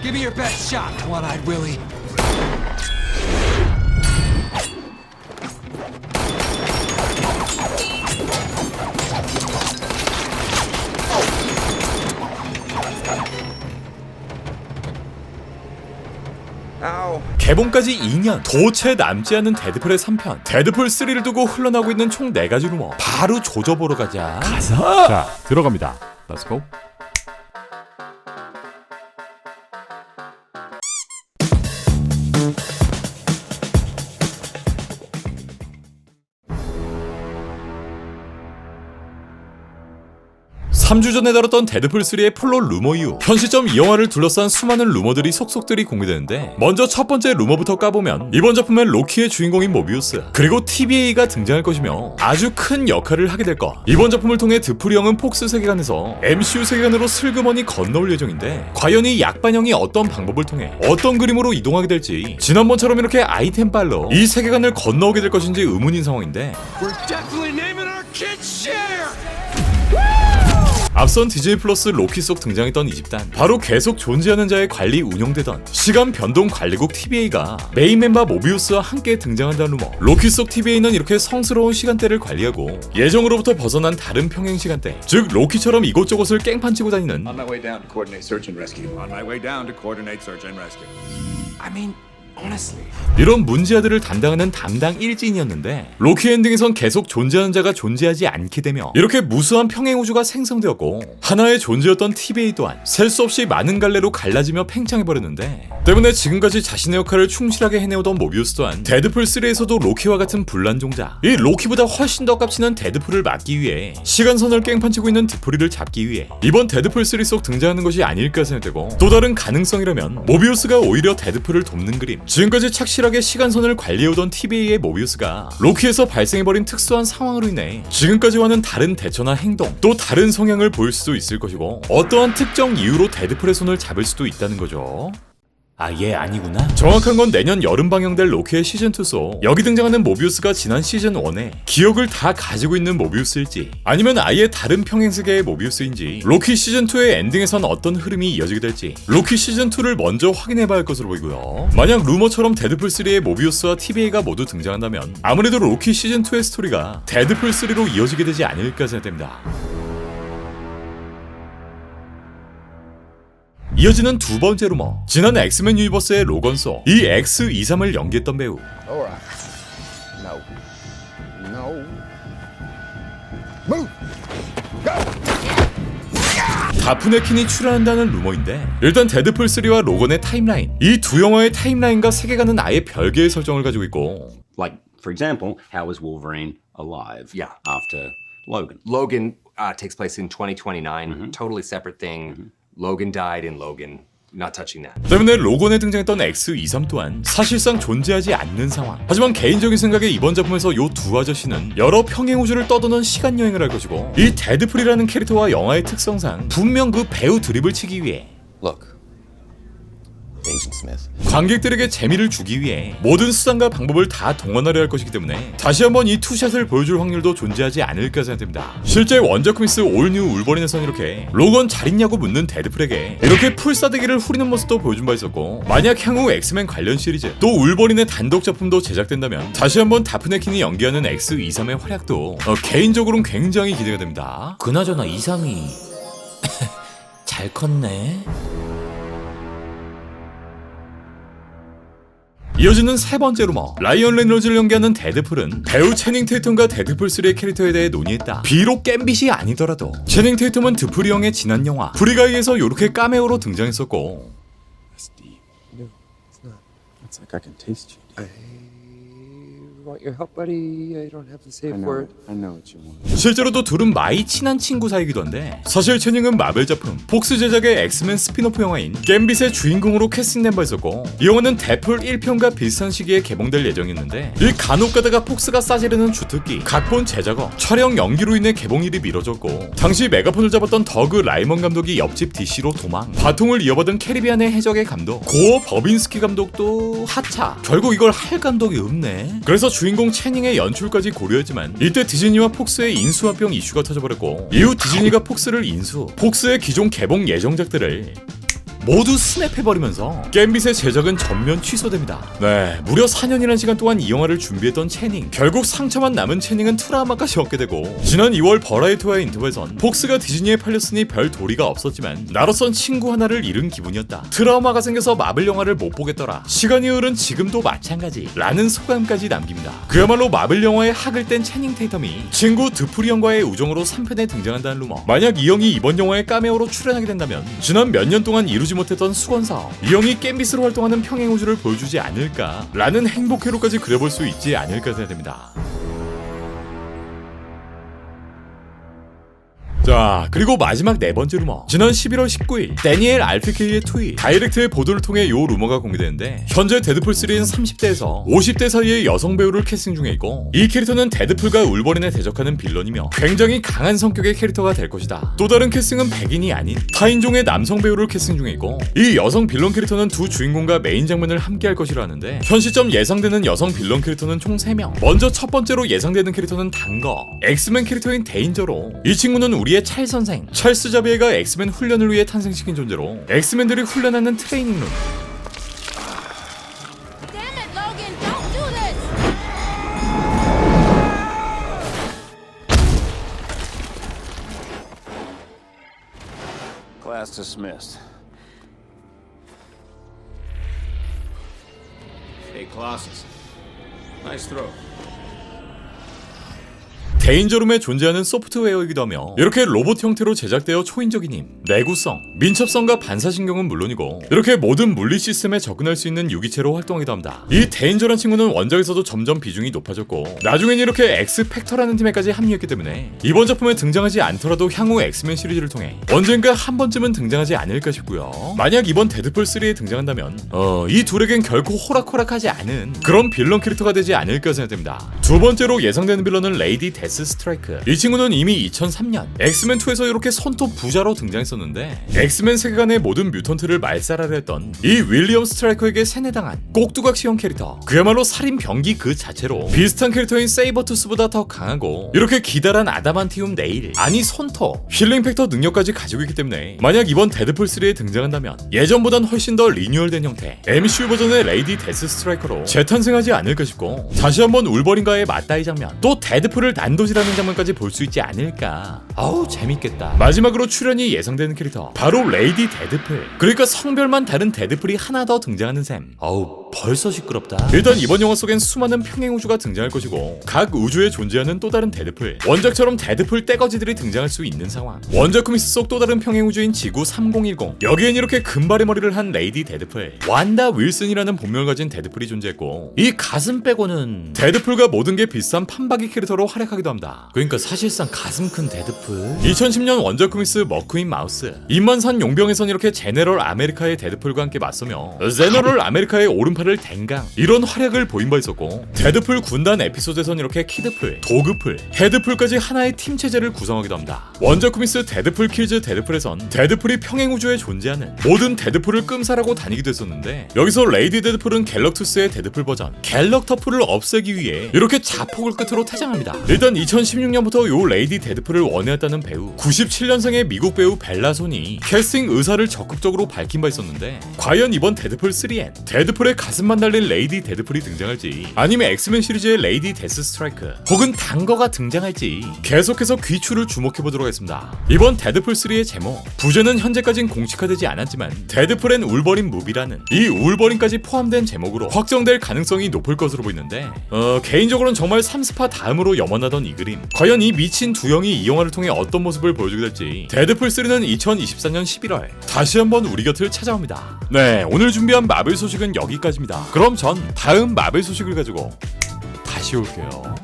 Give me your best shot, One-Eyed Willie. 개봉까지 2년, 도체 남지 않은 데드풀의 3편, 데드풀 3를 두고 흘러나오고 있는 총 4가지 루머. 바로 조져보러 가자. 자, 들어갑니다. Let's go. 삼 주 전에 다뤘던 데드풀3의 플롯 루머 이후 현 시점 이 영화를 둘러싼 수많은 루머들이 속속들이 공개되는데, 먼저 첫 번째 루머부터 까보면 이번 작품엔 로키의 주인공인 모비우스 그리고 TVA가 등장할 것이며 아주 큰 역할을 하게 될 것. 이번 작품을 통해 드풀이 형은 폭스 세계관에서 MCU 세계관으로 슬그머니 건너올 예정인데, 과연 이 약반형이 어떤 방법을 통해 어떤 그림으로 이동하게 될지, 지난번처럼 이렇게 아이템 빨로 이 세계관을 건너오게 될 것인지 의문인 상황인데, We're definitely naming our kid Cher! 앞선 디즈니 플러스 로키 속 등장했던 이 집단, 바로 계속 존재하는 자의 관리 운영되던 시간 변동 관리국 TVA가 메인 멤버 모비우스와 함께 등장한다는 루머. 로키 속 TVA는 이렇게 성스러운 시간대를 관리하고 예정으로부터 벗어난 다른 평행 시간대, 즉 로키처럼 이곳저곳을 깽판치고 다니는 On my way down to coordinate search and rescue. On my way down to coordinate search and rescue. I mean, honestly. 이런 문제아들을 담당하는 담당 일진이었는데, 로키 엔딩에선 계속 존재하는 자가 존재하지 않게 되며 이렇게 무수한 평행 우주가 생성되었고, 하나의 존재였던 TVA 또한 셀 수 없이 많은 갈래로 갈라지며 팽창해버렸는데, 때문에 지금까지 자신의 역할을 충실하게 해내오던 모비우스 또한 데드풀 3에서도 로키와 같은 불란종자, 이 로키보다 훨씬 더 깝치는 데드풀을 막기 위해 시간선을 깽판치고 있는 드풀이를 잡기 위해 이번 데드풀 3 속 등장하는 것이 아닐까 생각되고, 또 다른 가능성이라면 모비우스가 오히려 데드풀을 돕는 그림, 지금까지 착실하게 시간선을 관리해오던 TVA의 모비우스가 로키에서 발생해버린 특수한 상황으로 인해 지금까지와는 다른 대처나 행동, 또 다른 성향을 보일 수도 있을 것이고, 어떠한 특정 이유로 데드풀의 손을 잡을 수도 있다는 거죠. 아, 얘 아니구나. 정확한 건 내년 여름 방영될 로키의 시즌2 속 여기 등장하는 모비우스가 지난 시즌1에 기억을 다 가지고 있는 모비우스일지, 아니면 아예 다른 평행세계의 모비우스인지, 로키 시즌2의 엔딩에선 어떤 흐름이 이어지게 될지 로키 시즌2를 먼저 확인해봐야 할 것으로 보이고요. 만약 루머처럼 데드풀3의 모비우스와 TVA가 모두 등장한다면 아무래도 로키 시즌2의 스토리가 데드풀3로 이어지게 되지 않을까 생각됩니다. 이어지는 두 번째 루머, 지난 엑스맨 유니버스의 로건 소, 이 X23을 연기했던 배우. Alright. No. No. Move! 다프네킨이 출연한다는 루머인데, 일단 데드풀 3와 로건의 타임라인, 이 두 영화의 타임라인과 세계관은 아예 별개의 설정을 가지고 있고, Like, for example, how was Wolverine alive? Yeah. After Logan. Logan takes place in 2029. Totally separate thing. Logan died in Logan. Not touching that. 때문에 로건에 등장했던 X23 또한 사실상 존재하지 않는 상황. 하지만 개인적인 생각에 이번 작품에서 요 두 아저씨는 여러 평행 우주를 떠도는 시간 여행을 할 것이고, 이 데드풀이라는 캐릭터와 영화의 특성상 분명 그 배우 드립을 치기 위해 Look, Agent Smith. 관객들에게 재미를 주기 위해 모든 수단과 방법을 다 동원하려 할 것이기 때문에 다시 한번 이 투샷을 보여줄 확률도 존재하지 않을까 생각됩니다. 실제 원작 코믹스 올 뉴 울버린에선 이렇게 로건 잘 있냐고 묻는 데드풀에게 이렇게 풀싸대기를 후리는 모습도 보여준 바 있었고, 만약 향후 엑스맨 관련 시리즈 또 울버린의 단독 작품도 제작된다면 다시 한번 다프네킨이 연기하는 X23의 활약도 개인적으로는 굉장히 기대가 됩니다. 그나저나 23이 잘 컸네. 이어지는 세 번째 루머, 라이언 레놀즈를 연기하는 데드풀은 배우 채닝 테이텀과 데드풀 3의 캐릭터에 대해 논의했다. 비록 겜빗이 아니더라도 채닝 테이텀은 드풀이 형의 지난 영화 프리가이에서 이렇게 카메오로 등장했었고, That's deep. No, it's not. It's like I can taste you. Want your help, buddy? I don't have the safe word. I know what you want. 실제로도 둘은 많이 친한 친구 사이기도 한데, 사실 채닝은 마벨 작품 폭스 제작의 엑스맨 스피노프 영화인 겜빗의 주인공으로 캐스팅된 바 있었고, 이 영화는 데풀 1편과 비슷한 시기에 개봉될 예정이었는데, 이 간혹 가다가 폭스가 싸지르는 주특기, 각본 재작업, 촬영 연기로 인해 개봉일이 미뤄졌고, 당시 메가폰을 잡았던 더그 라이먼 감독이 옆집 DC로 도망, 바통을 이어받은 캐리비안의 해적의 감독 고어 버빈스키 감독도 하차. 결국 이걸 할 감독이 없네. 그래서 주인공 채닝의 연출까지 고려했지만 이때 디즈니와 폭스의 인수합병 이슈가 터져버렸고, 이후 디즈니가 폭스를 인수, 폭스의 기존 개봉 예정작들을 모두 스냅해버리면서 겜빗의 제작은 전면 취소됩니다. 네, 무려 4년이라는 시간 동안 이 영화를 준비했던 채닝. 결국 상처만 남은 채닝은 트라우마까지 얻게 되고 지난 2월 버라이어티와의 인터뷰에선 폭스가 디즈니에 팔렸으니 별 도리가 없었지만 나로선 친구 하나를 잃은 기분이었다. 트라우마가 생겨서 마블 영화를 못 보겠더라. 시간이 흐른 지금도 마찬가지 라는 소감까지 남깁니다. 그야말로 마블 영화에 학을 뗀 채닝 테이텀이 친구 드프리 형과의 우정으로 3편에 등장한다는 루머. 만약 이 형이 이번 영화에 카메오로 출연하게 된다면 지난 몇 년 동안 이루지 못했던 수건 사업, 이 형이 겜빗으로 활동하는 평행 우주를 보여주지 않을까 라는 행복회로까지 그려볼 수 있지 않을까 생각됩니다. 자, 그리고 마지막 네 번째 루머. 지난 11월 19일 데니엘 알피케이의 트윗, 다이렉트의 보도를 통해 요 루머가 공개되는데 현재 데드풀 3는 30대에서 50대 사이의 여성 배우를 캐스팅 중에 있고 이 캐릭터는 데드풀과 울버린에 대적하는 빌런이며 굉장히 강한 성격의 캐릭터가 될 것이다. 또 다른 캐스팅은 백인이 아닌 타인종의 남성 배우를 캐스팅 중에 있고 이 여성 빌런 캐릭터는 두 주인공과 메인 장면을 함께 할 것이라 하는데 현 시점 예상되는 여성 빌런 캐릭터는 총 3명. 먼저 첫 번째로 예상되는 캐릭터는 단거, 엑스맨 캐릭터인 데인저로. 이 친구는 우리의 찰 선생, 찰스 자비에가 엑스맨 훈련을 위해 탄생시킨 존재로 엑스맨들이 훈련하는 트레이닝룸, Damn it, Logan! Don't do this! Class dismissed. Hey, Colossus. Nice throw. 데인저룸에 존재하는 소프트웨어이기도 하며 이렇게 로봇 형태로 제작되어 초인적인 힘, 내구성, 민첩성과 반사신경은 물론이고 이렇게 모든 물리 시스템에 접근할 수 있는 유기체로 활동하기도 합니다. 이 데인저란 친구는 원작에서도 점점 비중이 높아졌고 나중엔 이렇게 엑스팩터라는 팀에까지 합류했기 때문에 이번 작품에 등장하지 않더라도 향후 엑스맨 시리즈를 통해 언젠가 한 번쯤은 등장하지 않을까 싶고요. 만약 이번 데드풀 3에 등장한다면 이 둘에겐 결코 호락호락하지 않은 그런 빌런 캐릭터가 되지 않을까 생각됩니다. 두 번째로 예상되는 빌런은 레이디 데스 스트라이크. 이 친구는 이미 2003년 엑스맨2에서 이렇게 손톱 부자로 등장했었는데 엑스맨 세계관의 모든 뮤턴트를 말살하려 했던 이 윌리엄 스트라이커에게 세뇌당한 꼭두각시형 캐릭터. 그야말로 살인 병기 그 자체로 비슷한 캐릭터인 세이버투스보다 더 강하고 이렇게 기다란 아다만티움 네일, 아니 손톱, 힐링 팩터 능력까지 가지고 있기 때문에 만약 이번 데드풀 3에 등장한다면 예전보단 훨씬 더 리뉴얼된 형태 MCU 버전의 레이디 데스 스트라이커로 재탄생하지 않을까 싶고 다시 한번 울버린과의 맞다이 장면, 또 데드풀을 난도질하는 장면까지 볼 수 있지 않을까. 아우 재밌겠다. 마지막으로 출연이 예상되는 캐릭터 바로 레이디 데드풀. 그러니까 성별만 다른 데드풀이 하나 더 등장하는 셈. 아우 벌써 시끄럽다. 일단 이번 영화 속엔 수많은 평행 우주가 등장할 것이고 각 우주에 존재하는 또 다른 데드풀, 원작처럼 데드풀 떼거지들이 등장할 수 있는 상황. 원작 코믹스 속 또 다른 평행 우주인 지구 3010, 여기엔 이렇게 금발의 머리를 한 레이디 데드풀, 완다 윌슨이라는 본명을 가진 데드풀이 존재했고 이 가슴 빼고는 데드풀과 모든 게 비슷한 판박이 캐릭터로 활약하기도 합니다. 그러니까 사실상 가슴 큰 데드풀. 2010년 원작 코믹스 머크인 마우스, 입만 산 용병에선 이렇게 제네럴 아메리카의 데드풀과 함께 맞서며 제너럴 아메리카의 오른팔을 댕강, 이런 활약을 보인 바 있었고 데드풀 군단 에피소드에선 이렇게 키드풀, 도그풀, 헤드풀까지 하나의 팀 체제를 구성하기도 합니다. 원작 코믹스 데드풀 킬즈 데드풀에선 데드풀이 평행 우주에 존재하는 모든 데드풀을 끔살하고 다니기도 했었는데 여기서 레이디 데드풀은 갤럭투스의 데드풀 버전 갤럭터풀을 없애기 위해 이렇게 자폭을 끝으로 퇴장합니다. 일단 2016년부터 요 레이디 데드풀을 원해왔다는 배우 97년생의 미국 배우 벨라 손이 캐스팅 의사를 적극적으로 밝힌 바 있었는데 과연 이번 데드풀 3엔 데드풀의 가슴만 달린 레이디 데드풀이 등장할지 아니면 엑스맨 시리즈의 레이디 데스 스트라이크 혹은 단거가 등장할지 계속해서 귀추를 주목해보도록 하겠습니다. 이번 데드풀 3의 제목, 부제는 현재까진 공식화되지 않았지만 데드풀 앤 울버린 무비라는 이 울버린까지 포함된 제목으로 확정될 가능성이 높을 것으로 보이는데 개인적으로는 정말 3스파 다음으로 염원하던 이 그림, 과연 이 미친 두 형이 이 영화를 통해 어떤 모습을 보여주게 될지. 데드풀 3는 2024년 11월 다시 한번 우리 곁을 찾아옵니다. 네, 오늘 준비한 마블 소식은 여기까지입니다. 그럼 전 다음 마블 소식을 가지고 다시 올게요.